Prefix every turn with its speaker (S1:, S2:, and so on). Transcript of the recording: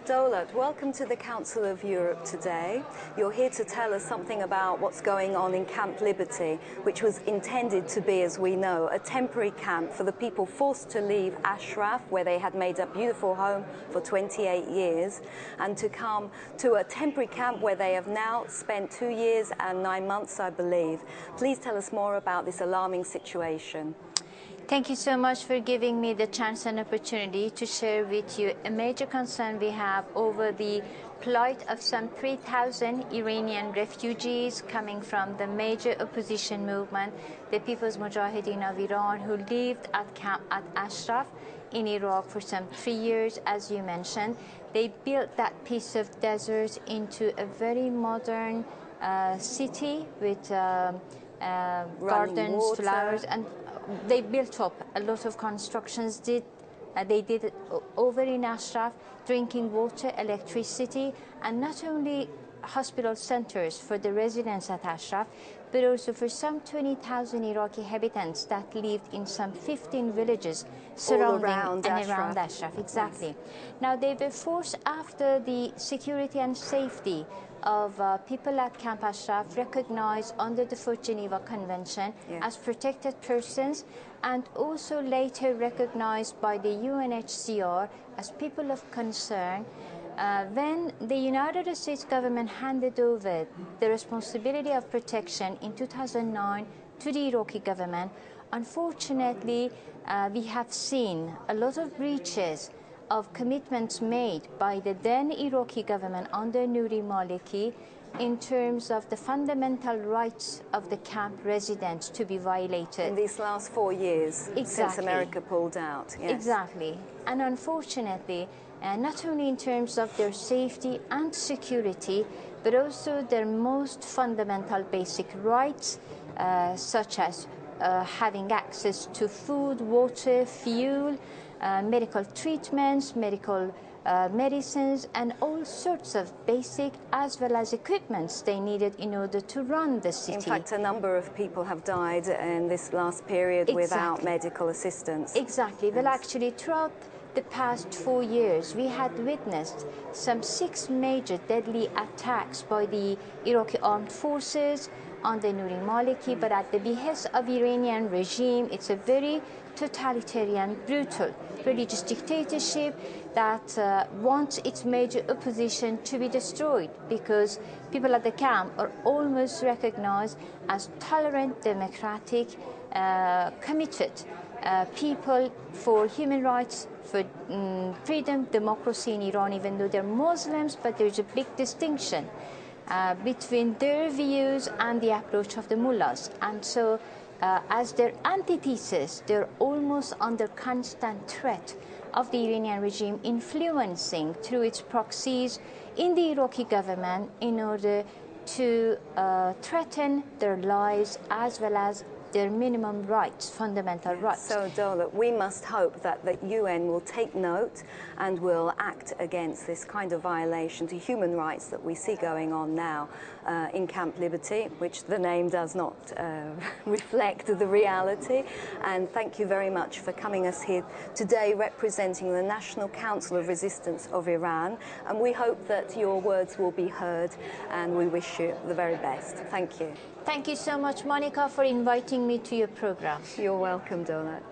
S1: Dowlat, welcome to the Council of Europe today. You're here to tell us something about what's going on in Camp Liberty, which was intended to be, as we know, a temporary camp for the people forced to leave Ashraf, where they had made a beautiful home for 28 years, and to come to a temporary camp where they have now spent 2 years and 9 months, I believe. Please tell us more about this alarming situation.
S2: Thank you so much for giving me the chance and opportunity to share with you a major concern we have over the plight of some 3,000 Iranian refugees coming from the major opposition movement, the People's Mujahideen of Iran, who lived at camp at Ashraf in Iraq for some 3 years, as you mentioned. They built that piece of desert into a very modern city with gardens,
S1: water,
S2: flowers, and they built up a lot of constructions. They did it over in Ashraf, drinking water, electricity, and not only hospital centers for the residents at Ashraf, but also for some 20,000 Iraqi inhabitants that lived in some 15 villages surrounding and around Ashraf. Exactly. Yes. Now, they were forced, after the security and safety of people at Camp Ashraf recognized under the 4th Geneva Convention as protected persons, and also later recognized by the UNHCR as people of concern. When the United States government handed over the responsibility of protection in 2009 to the Iraqi government, unfortunately, we have seen a lot of breaches of commitments made by the then Iraqi government under Nouri Maliki in terms of the fundamental rights of the camp residents to be violated.
S1: In these last 4 years, since America pulled out. Yes.
S2: Exactly. And unfortunately, not only in terms of their safety and security, but also their most fundamental basic rights, such as having access to food, water, fuel, medical treatments, medical medicines, and all sorts of basic as well as equipments they needed in order to run the city.
S1: In fact, a number of people have died in this last period without medical assistance.
S2: Exactly. Well, actually, throughout the past 4 years, we had witnessed some 6 major deadly attacks by the Iraqi armed forces under Nouri Maliki, but at the behest of Iranian regime. It's a very totalitarian, brutal religious dictatorship that wants its major opposition to be destroyed, because people at the camp are almost recognized as tolerant, democratic, committed people for human rights, for freedom, democracy in Iran, even though they're Muslims, but there's a big distinction between their views and the approach of the mullahs. And so, as their antithesis, they're almost under constant threat of the Iranian regime influencing through its proxies in the Iraqi government in order to threaten their lives as well as their minimum rights, fundamental rights.
S1: So, Dowlat, we must hope that the UN will take note and will act against this kind of violation to human rights that we see going on now in Camp Liberty, which the name does not reflect the reality. And thank you very much for coming us here today representing the National Council of Resistance of Iran. And we hope that your words will be heard, and we wish you the very best. Thank you.
S2: Thank you so much, Monica, for inviting me to your program.
S1: You're welcome, Dowlat.